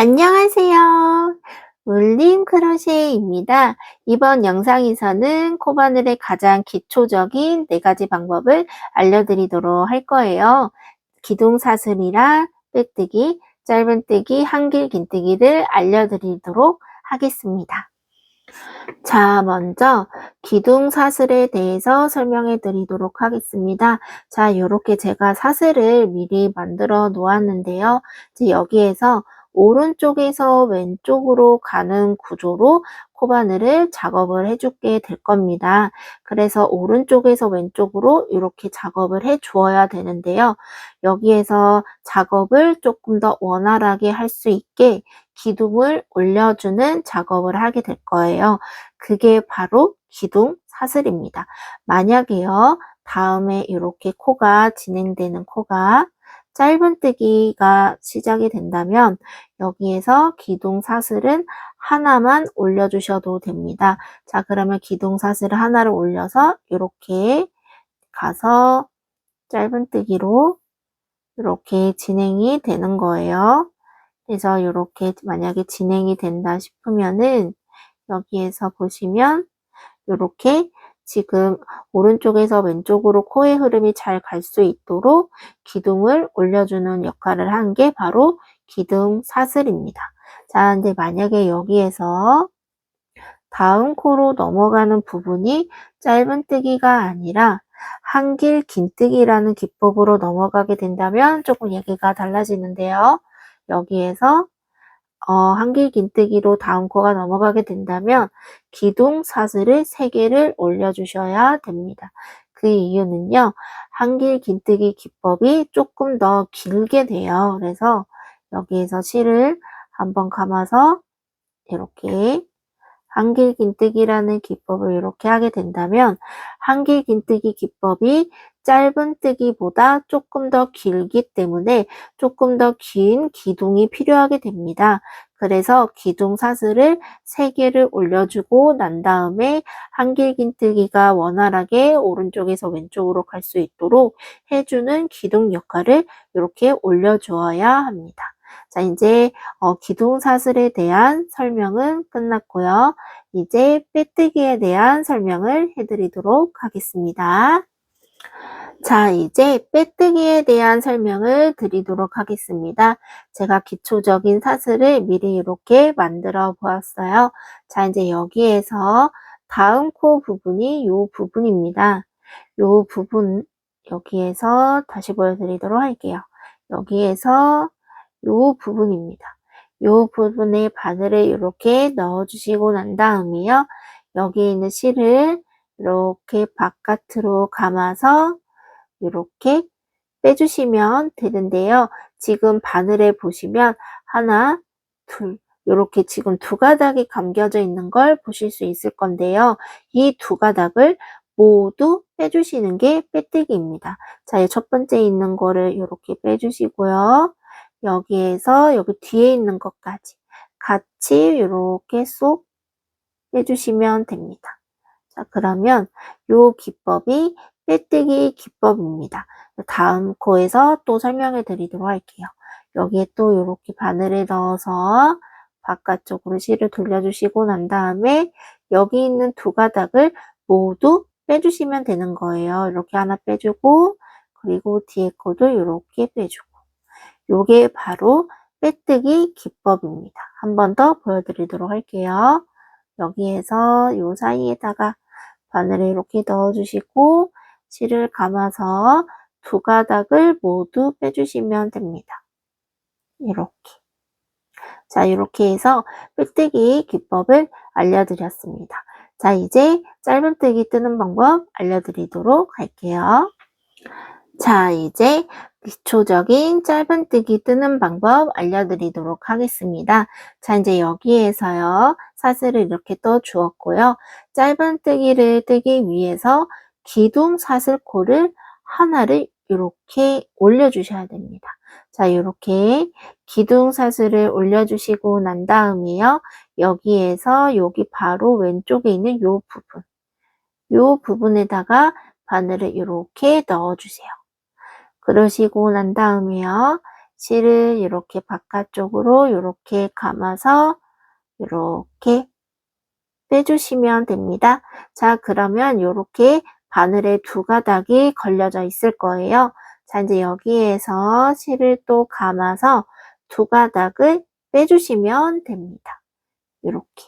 안녕하세요. 울림 크로셰입니다. 이번 영상에서는 코바늘의 가장 기초적인 4가지 방법을 알려드리도록 할 거예요. 기둥사슬이랑 빼뜨기, 짧은뜨기, 한길 긴뜨기를 알려드리도록 하겠습니다. 자, 먼저 기둥사슬에 대해서 설명해 드리도록 하겠습니다. 자, 이렇게 제가 사슬을 미리 만들어 놓았는데요. 이제 여기에서 오른쪽에서 왼쪽으로 가는 구조로 코바늘을 작업을 해주게 될 겁니다. 그래서 오른쪽에서 왼쪽으로 이렇게 작업을 해 주어야 되는데요. 여기에서 작업을 조금 더 원활하게 할 수 있게 기둥을 올려주는 작업을 하게 될 거예요. 그게 바로 기둥 사슬입니다. 만약에요, 다음에 이렇게 코가 진행되는 코가 짧은뜨기가 시작이 된다면 여기에서 기둥 사슬은 하나만 올려주셔도 됩니다. 자, 그러면 기둥 사슬 하나를 올려서 이렇게 가서 짧은뜨기로 이렇게 진행이 되는 거예요. 그래서 이렇게 만약에 진행이 된다 싶으면은 여기에서 보시면 이렇게 지금 오른쪽에서 왼쪽으로 코의 흐름이 잘 갈 수 있도록 기둥을 올려주는 역할을 한 게 바로 기둥 사슬입니다. 자, 근데 만약에 여기에서 다음 코로 넘어가는 부분이 짧은뜨기가 아니라 한길 긴뜨기라는 기법으로 넘어가게 된다면 조금 얘기가 달라지는데요. 여기에서 한길 긴뜨기로 다음 코가 넘어가게 된다면 기둥 사슬을 3개를 올려주셔야 됩니다. 그 이유는요, 한길 긴뜨기 기법이 조금 더 길게 돼요. 그래서 여기에서 실을 한번 감아서 이렇게 한길 긴뜨기라는 기법을 이렇게 하게 된다면 한길 긴뜨기 기법이 짧은뜨기보다 조금 더 길기 때문에 조금 더 긴 기둥이 필요하게 됩니다. 그래서 기둥 사슬을 3개를 올려주고 난 다음에 한길 긴뜨기가 원활하게 오른쪽에서 왼쪽으로 갈 수 있도록 해주는 기둥 역할을 이렇게 올려주어야 합니다. 자, 이제 기둥 사슬에 대한 설명은 끝났고요. 이제 빼뜨기에 대한 설명을 해드리도록 하겠습니다. 자, 이제 빼뜨기에 대한 설명을 드리도록 하겠습니다. 제가 기초적인 사슬을 미리 이렇게 만들어 보았어요. 자, 이제 여기에서 다음 코 부분이 이 부분입니다. 이 부분, 여기에서 다시 보여드리도록 할게요. 여기에서 이 부분입니다. 이 부분에 바늘을 이렇게 넣어주시고 난 다음에요. 여기 있는 실을 이렇게 바깥으로 감아서 이렇게 빼주시면 되는데요. 지금 바늘에 보시면 하나, 둘, 이렇게 지금 2가닥이 감겨져 있는 걸 보실 수 있을 건데요. 이 2가닥을 모두 빼주시는 게 빼뜨기입니다. 자, 첫 번째 있는 거를 이렇게 빼주시고요. 여기에서 여기 뒤에 있는 것까지 같이 이렇게 쏙 빼주시면 됩니다. 자, 그러면 이 기법이 빼뜨기 기법입니다. 다음 코에서 또 설명해 드리도록 할게요. 여기에 또 이렇게 바늘을 넣어서 바깥쪽으로 실을 돌려주시고 난 다음에 여기 있는 2가닥을 모두 빼주시면 되는 거예요. 이렇게 하나 빼주고 그리고 뒤에 코도 이렇게 빼주고 요게 바로 빼뜨기 기법입니다. 한 번 더 보여드리도록 할게요. 여기에서 요 사이에다가 바늘을 이렇게 넣어주시고 실을 감아서 2가닥을 모두 빼주시면 됩니다. 이렇게. 자, 이렇게 해서 빼뜨기 기법을 알려드렸습니다. 자, 이제 짧은뜨기 뜨는 방법 알려드리도록 할게요. 자, 이제 기초적인 짧은뜨기 뜨는 방법 알려드리도록 하겠습니다. 자, 이제 여기에서요, 사슬을 이렇게 떠 주었고요. 짧은뜨기를 뜨기 위해서 기둥 사슬코를 하나를 이렇게 올려주셔야 됩니다. 자, 이렇게 기둥 사슬을 올려주시고 난 다음에요, 여기에서 여기 바로 왼쪽에 있는 요 부분에다가 바늘을 이렇게 넣어주세요. 그러시고 난 다음에요. 실을 이렇게 바깥쪽으로 이렇게 감아서 이렇게 빼주시면 됩니다. 자, 그러면 이렇게 바늘에 두 가닥이 걸려져 있을 거예요. 자, 이제 여기에서 실을 또 감아서 두 가닥을 빼주시면 됩니다. 이렇게.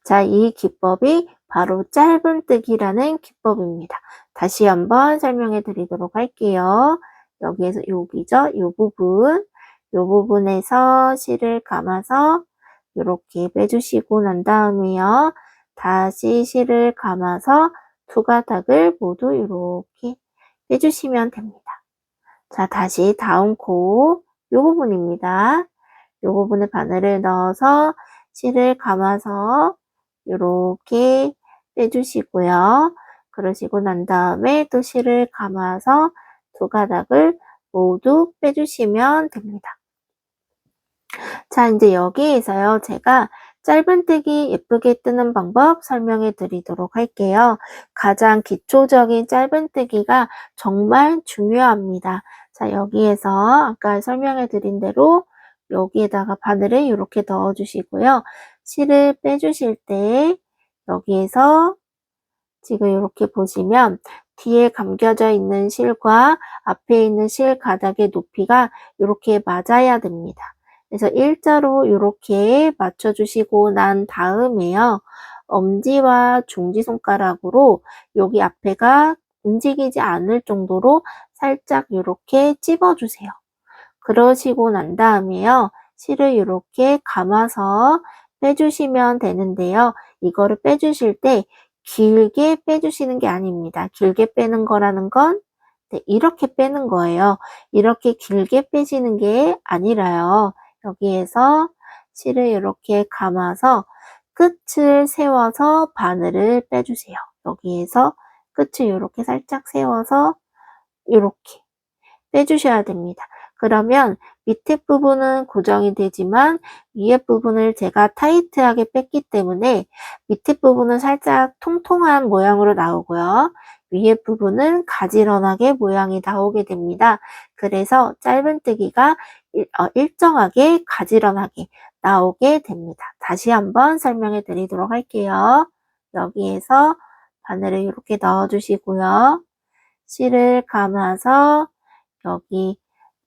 자, 이 기법이 바로 짧은뜨기라는 기법입니다. 다시 한번 설명해 드리도록 할게요. 여기에서 여기죠? 이 부분에서 실을 감아서 이렇게 빼주시고 난 다음에요. 다시 실을 감아서 두 가닥을 모두 이렇게 빼주시면 됩니다. 자, 다시 다음 코, 이 부분입니다. 이 부분에 바늘을 넣어서 실을 감아서 이렇게 빼주시고요. 그러시고 난 다음에 또 실을 감아서 두 가닥을 모두 빼주시면 됩니다. 자, 이제 여기에서요, 제가 짧은뜨기 예쁘게 뜨는 방법 설명해 드리도록 할게요. 가장 기초적인 짧은뜨기가 정말 중요합니다. 자, 여기에서 아까 설명해 드린 대로 여기에다가 바늘을 이렇게 넣어 주시고요. 실을 빼주실 때 여기에서 지금 이렇게 보시면 뒤에 감겨져 있는 실과 앞에 있는 실 가닥의 높이가 이렇게 맞아야 됩니다. 그래서 일자로 이렇게 맞춰주시고 난 다음에요. 엄지와 중지손가락으로 여기 앞에가 움직이지 않을 정도로 살짝 이렇게 찝어주세요. 그러시고 난 다음에요. 실을 이렇게 감아서 빼주시면 되는데요. 이거를 빼주실 때 길게 빼주시는 게 아닙니다. 길게 빼는 거라는 건 이렇게 빼는 거예요. 이렇게 길게 빼시는 게 아니라요. 여기에서 실을 이렇게 감아서 끝을 세워서 바늘을 빼주세요. 여기에서 끝을 이렇게 살짝 세워서 이렇게 빼주셔야 됩니다. 그러면 밑에 부분은 고정이 되지만 위에 부분을 제가 타이트하게 뺐기 때문에 밑에 부분은 살짝 통통한 모양으로 나오고요. 위에 부분은 가지런하게 모양이 나오게 됩니다. 그래서 짧은뜨기가 일정하게 가지런하게 나오게 됩니다. 다시 한번 설명해 드리도록 할게요. 여기에서 바늘을 이렇게 넣어 주시고요. 실을 감아서 여기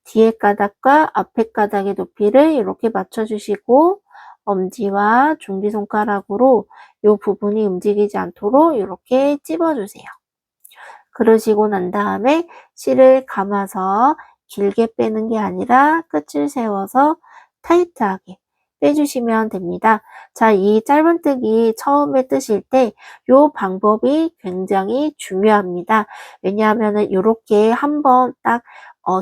뒤에 가닥과 앞에 가닥의 높이를 이렇게 맞춰주시고 엄지와 중지손가락으로 이 부분이 움직이지 않도록 이렇게 찝어주세요. 그러시고 난 다음에 실을 감아서 길게 빼는 게 아니라 끝을 세워서 타이트하게 빼주시면 됩니다. 자, 이 짧은뜨기 처음에 뜨실 때 이 방법이 굉장히 중요합니다. 왜냐하면 이렇게 한번 딱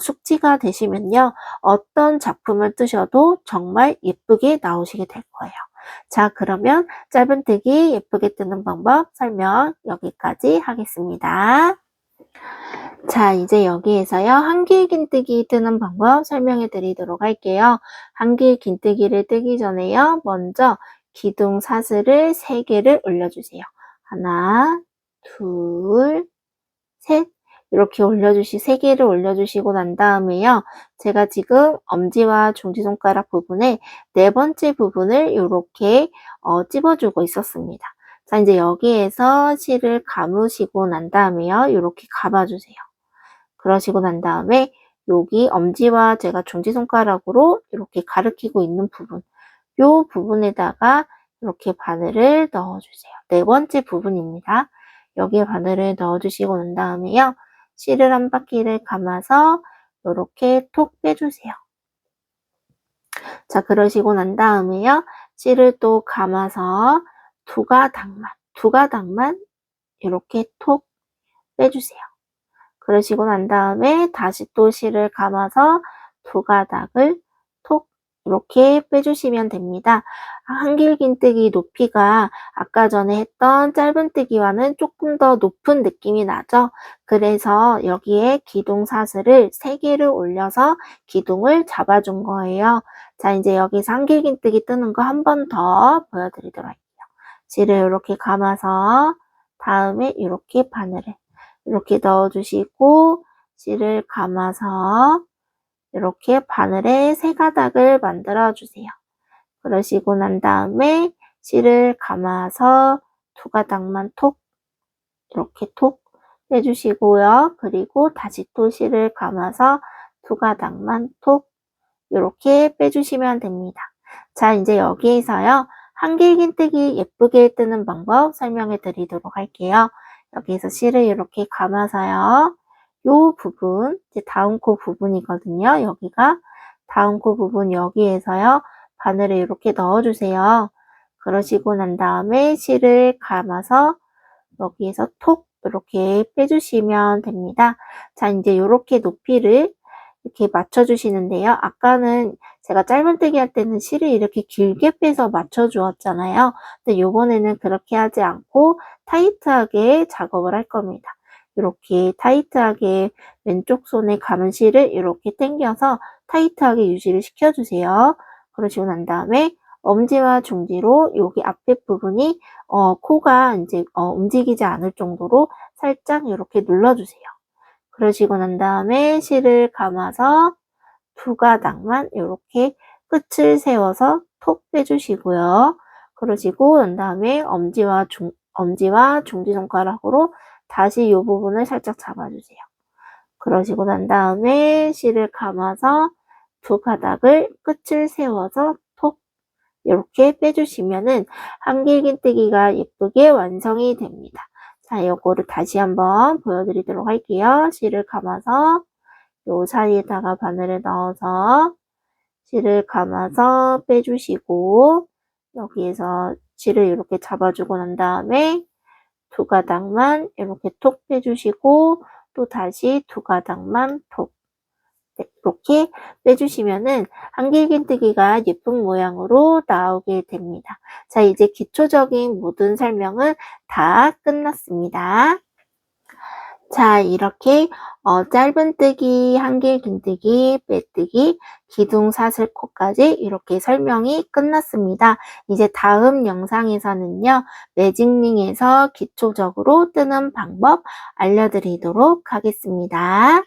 숙지가 되시면요. 어떤 작품을 뜨셔도 정말 예쁘게 나오시게 될 거예요. 자, 그러면 짧은뜨기 예쁘게 뜨는 방법 설명 여기까지 하겠습니다. 자, 이제 여기에서요. 한길 긴뜨기 뜨는 방법 설명해 드리도록 할게요. 한길 긴뜨기를 뜨기 전에요. 먼저 기둥 사슬을 3개를 올려주세요. 하나, 둘, 셋. 이렇게 3개를 올려주시고 난 다음에요. 제가 지금 엄지와 중지손가락 부분에 4번째 부분을 이렇게 찝어주고 있었습니다. 자, 이제 여기에서 실을 감으시고 난 다음에요. 이렇게 감아주세요. 그러시고 난 다음에 여기 엄지와 제가 중지손가락으로 이렇게 가리키고 있는 부분, 이 부분에다가 이렇게 바늘을 넣어주세요. 4번째 부분입니다. 여기에 바늘을 넣어주시고 난 다음에요. 실을 한 바퀴를 감아서 이렇게 톡 빼주세요. 자, 그러시고 난 다음에요. 실을 또 감아서 두 가닥만 이렇게 톡 빼주세요. 그러시고 난 다음에 다시 또 실을 감아서 두 가닥을 톡 이렇게 빼주시면 됩니다. 한길긴뜨기 높이가 아까 전에 했던 짧은뜨기와는 조금 더 높은 느낌이 나죠. 그래서 여기에 기둥 사슬을 3개를 올려서 기둥을 잡아준 거예요. 자, 이제 여기서 한길긴뜨기 뜨는 거 한 번 더 보여드리도록 할게요. 실을 이렇게 감아서 다음에 이렇게 바늘을 이렇게 넣어주시고 실을 감아서 이렇게 바늘에 3가닥을 만들어 주세요. 그러시고 난 다음에 실을 감아서 2가닥만 톡 이렇게 톡 빼주시고요. 그리고 다시 또 실을 감아서 2가닥만 톡 이렇게 빼주시면 됩니다. 자, 이제 여기에서요. 한길긴뜨기 예쁘게 뜨는 방법 설명해 드리도록 할게요. 여기에서 실을 이렇게 감아서요. 요 부분, 이제 다음 코 부분이거든요. 여기가 다음 코 부분 여기에서요. 바늘을 이렇게 넣어주세요. 그러시고 난 다음에 실을 감아서 여기에서 톡 이렇게 빼주시면 됩니다. 자, 이제 이렇게 높이를 이렇게 맞춰주시는데요. 아까는 제가 짧은뜨기 할 때는 실을 이렇게 길게 빼서 맞춰주었잖아요. 근데 요번에는 그렇게 하지 않고 타이트하게 작업을 할 겁니다. 이렇게 타이트하게 왼쪽 손에 감은 실을 이렇게 당겨서 타이트하게 유지를 시켜주세요. 그러시고 난 다음에 엄지와 중지로 여기 앞에 부분이 코가 이제 움직이지 않을 정도로 살짝 이렇게 눌러주세요. 그러시고 난 다음에 실을 감아서 2가닥만 이렇게 끝을 세워서 톡 빼주시고요. 그러시고 난 다음에 엄지와 중지손가락으로 다시 이 부분을 살짝 잡아주세요. 그러시고 난 다음에 실을 감아서 2가닥을 끝을 세워서 톡 이렇게 빼주시면은 한길긴뜨기가 예쁘게 완성이 됩니다. 자, 이거를 다시 한번 보여드리도록 할게요. 실을 감아서 요 사이에다가 바늘을 넣어서 실을 감아서 빼주시고 여기에서 실을 이렇게 잡아주고 난 다음에 2가닥만 이렇게 톡 빼주시고 또 다시 2가닥만 톡 이렇게 빼주시면은 한길긴뜨기가 예쁜 모양으로 나오게 됩니다. 자, 이제 기초적인 모든 설명은 다 끝났습니다. 자, 이렇게 짧은뜨기, 한길긴뜨기, 빼뜨기, 기둥사슬코까지 이렇게 설명이 끝났습니다. 이제 다음 영상에서는요. 매직링에서 기초적으로 뜨는 방법 알려드리도록 하겠습니다.